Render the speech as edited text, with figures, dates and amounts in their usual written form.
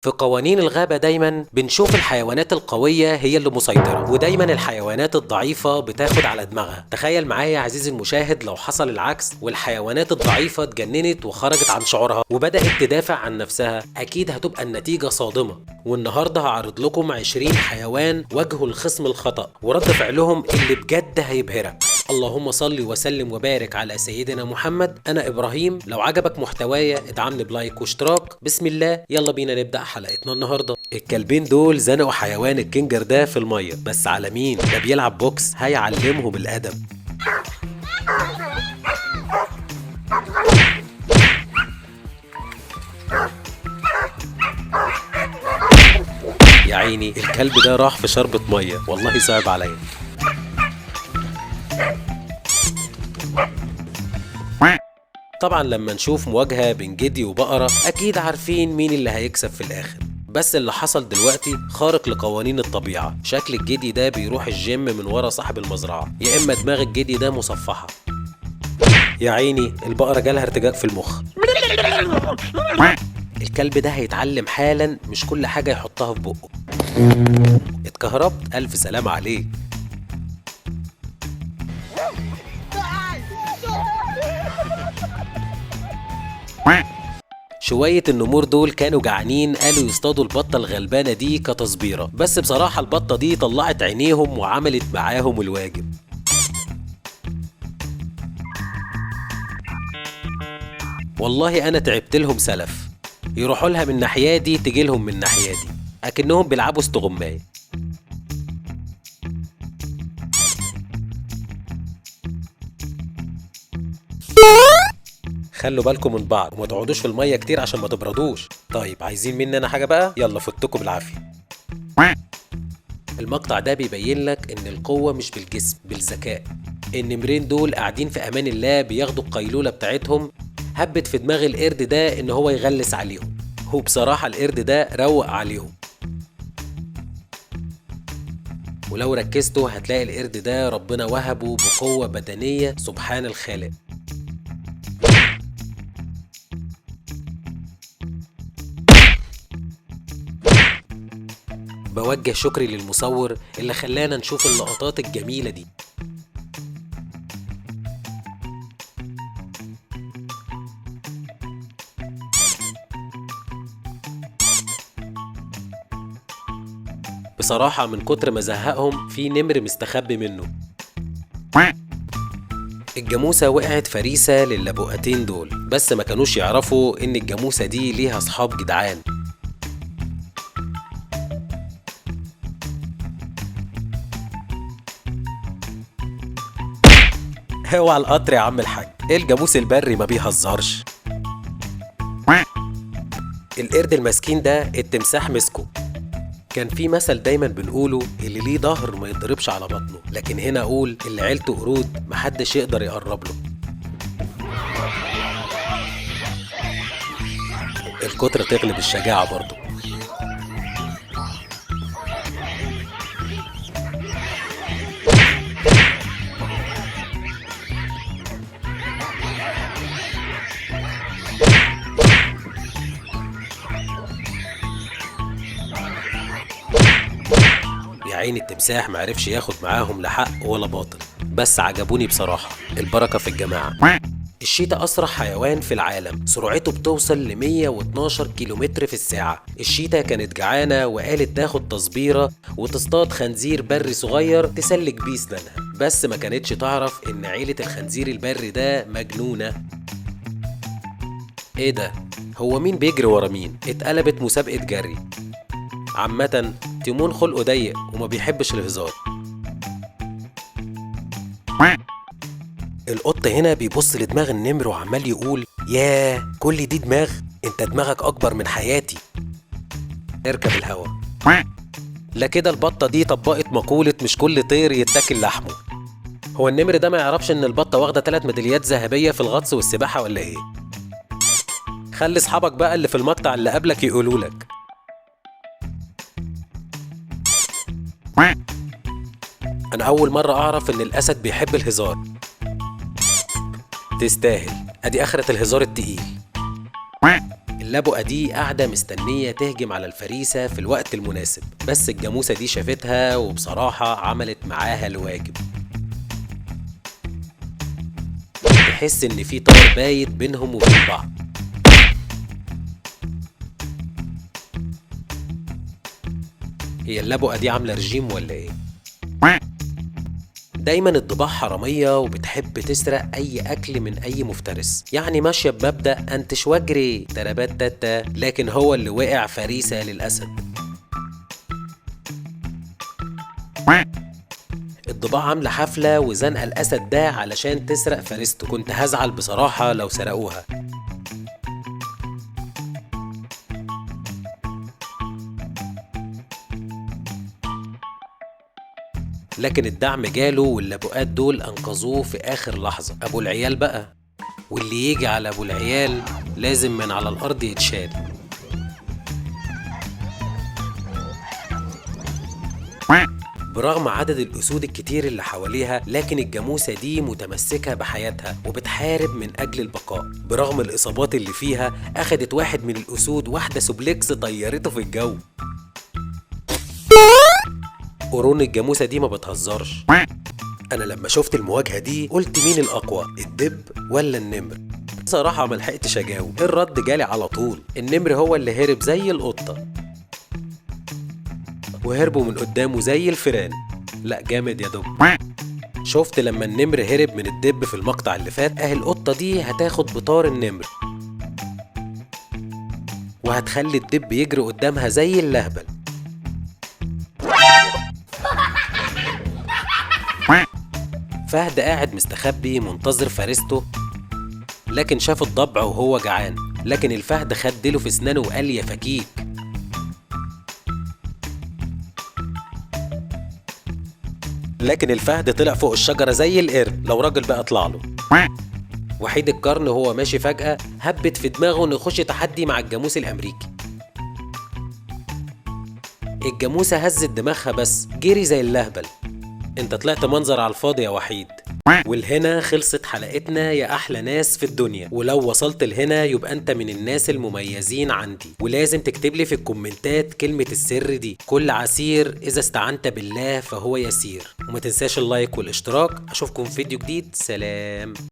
في قوانين الغابة دايما بنشوف الحيوانات القوية هي اللي مسيطرة، ودايما الحيوانات الضعيفة بتاخد على دماغها. تخيل معايا عزيزي المشاهد لو حصل العكس، والحيوانات الضعيفة اتجننت وخرجت عن شعورها وبدأت تدافع عن نفسها، أكيد هتبقى النتيجة صادمة. والنهاردة هعرض لكم 20 حيوان واجهوا الخصم الخطأ ورد فعلهم اللي بجد هيبهرك. اللهم صل وسلم وبارك على سيدنا محمد. أنا إبراهيم، لو عجبك محتوايا ادعمني بلايك واشتراك. بسم الله، يلا بينا نبدأ حلقتنا النهاردة. الكلبين دول زنقوا حيوان الكنجر ده في المية، بس على مين؟ ده بيلعب بوكس، هيعلمهم الأدب. يا عيني الكلب ده راح في شربة مية، والله صعب عليا. طبعا لما نشوف مواجهة بين جدي وبقرة أكيد عارفين مين اللي هيكسب في الآخر، بس اللي حصل دلوقتي خارق لقوانين الطبيعة. شكل الجدي ده بيروح الجيم من ورا صاحب المزرعة، يا إما دماغ الجدي ده مصفحة. يا عيني البقرة جالها ارتجاج في المخ. الكلب ده هيتعلم حالا مش كل حاجة يحطها في بقه. اتكهربت، ألف سلام عليك. شوية النمور دول كانوا جعانين، قالوا يصطادوا البطة الغلبانة دي كتصبيرة، بس بصراحة البطة دي طلعت عينيهم وعملت معاهم الواجب. والله أنا تعبت لهم سلف، يروحوا لها من ناحية دي تجي لهم من ناحية دي، أكنهم بيلعبوا استغماية. خلوا بالكم من بعض وما تقعدوش في المية كتير عشان ما تبردوش. طيب عايزين مني انا حاجة بقى؟ يلا فوتكم بالعافية. المقطع ده بيبين لك ان القوة مش بالجسم، بالذكاء. النمرين دول قاعدين في امان الله بياخدوا القيلولة بتاعتهم، هبت في دماغ القرد ده ان هو يغلس عليهم، وبصراحة القرد ده روق عليهم. ولو ركزتوا هتلاقي القرد ده ربنا وهبه بقوة بدنية سبحان الخالق. بوجه شكري للمصور اللي خلانا نشوف اللقطات الجميلة دي. بصراحة من كتر ما زهقهم في نمر مستخبي منه. الجاموسة وقعت فريسة للبؤتين دول، بس ما كانوش يعرفوا ان الجاموسة دي ليها اصحاب جدعان. اوعى القطر يا عم الحاج، الجاموس البري ما بيهزرش. القرد المسكين ده التمساح مسكه. كان في مثل دايما بنقوله اللي ليه ظهر ما يتضربش على بطنه، لكن هنا اقول اللي عيلته قرود محدش يقدر يقرب له. الكترة تغلب الشجاعة برضو. يا عين التمساح معرفش ياخد معاهم لا حق ولا باطل، بس عجبوني بصراحة، البركة في الجماعة. الشيتا أسرع حيوان في العالم، سرعته بتوصل ل 112 كيلومتر في الساعة. الشيتا كانت جعانة وقالت تاخد تصبيرة وتصطاد خنزير بري صغير تسلك بيه سنانها، بس ما كانتش تعرف إن عيلة الخنزير البري ده مجنونة. إيه ده؟ هو مين بيجري ورا مين؟ اتقلبت مسابقة جري. عامة تيمون خلقه ضيق وما بيحبش الهزار. القط هنا بيبص لدماغ النمر وعمال يقول ياه كل دي دماغ، انت دماغك اكبر من حياتي. اركب الهوا. لا كده البطة دي طبقت مقولة مش كل طير يتاكل لحمه. هو النمر ده ما يعرفش ان البطة واخدة 3 ميداليات ذهبية في الغطس والسباحة ولا ايه؟ خلي اصحابك بقى اللي في المقطع اللي قبلك يقولولك. انا اول مرة اعرف ان الاسد بيحب الهزار. تستاهل، ادي اخرة الهزار التقيل. واللبؤة دي قاعدة مستنية تهجم على الفريسة في الوقت المناسب، بس الجاموسة دي شافتها وبصراحة عملت معاها الواجب. تحس ان في طار بايت بينهم وبين بعض. هي اللبؤة دي عاملة رجيم ولا ايه؟ دايما الضباع حرامية وبتحب تسرق اي اكل من اي مفترس، يعني ماشية بمبدأ انتش واجري تربات تاتا، لكن هو اللي وقع فريسة للأسد. الضباع عاملة حفلة وزنقة الأسد ده علشان تسرق فريسته، كنت هزعل بصراحة لو سرقوها. لكن الدعم جاله واللبؤات دول أنقذوه في آخر لحظة. أبو العيال بقى، واللي يجي على أبو العيال لازم من على الأرض يتشال. برغم عدد الأسود الكتير اللي حواليها، لكن الجاموسة دي متمسكة بحياتها وبتحارب من أجل البقاء. برغم الإصابات اللي فيها، أخدت واحد من الأسود واحدة سوبليكس طيرته في الجو. قرون الجاموسة دي ما بتهزرش. أنا لما شفت المواجهة دي قلت مين الأقوى، الدب ولا النمر؟ بصراحة ملحقتش أجاوب، الرد جالي على طول، النمر هو اللي هرب زي القطة، وهربوا من قدامه زي الفيران. لا جامد يا دب. شفت لما النمر هرب من الدب في المقطع اللي فات، القطة دي هتاخد بطار النمر وهتخلي الدب يجري قدامها زي اللهبل. فهد قاعد مستخبي منتظر فريسته، لكن شاف الضبع وهو جعان، لكن الفهد خد ديله في اسنانه وقال يا فكيك. لكن الفهد طلع فوق الشجرة زي القرد، لو راجل بقى اطلع له. وحيد القرن هو ماشي فجأة هبت في دماغه انه يخش تحدي مع الجاموس الامريكي. الجاموسة هزت دماغها بس جري زي اللهبل. انت طلعت منظر على الفاضي يا وحيد. والهنا خلصت حلقتنا يا احلى ناس في الدنيا، ولو وصلت لهنا يبقى انت من الناس المميزين عندي، ولازم تكتب لي في الكومنتات كلمة السر دي. كل عسير اذا استعنت بالله فهو يسير. وما تنساش اللايك والاشتراك. اشوفكم في فيديو جديد، سلام.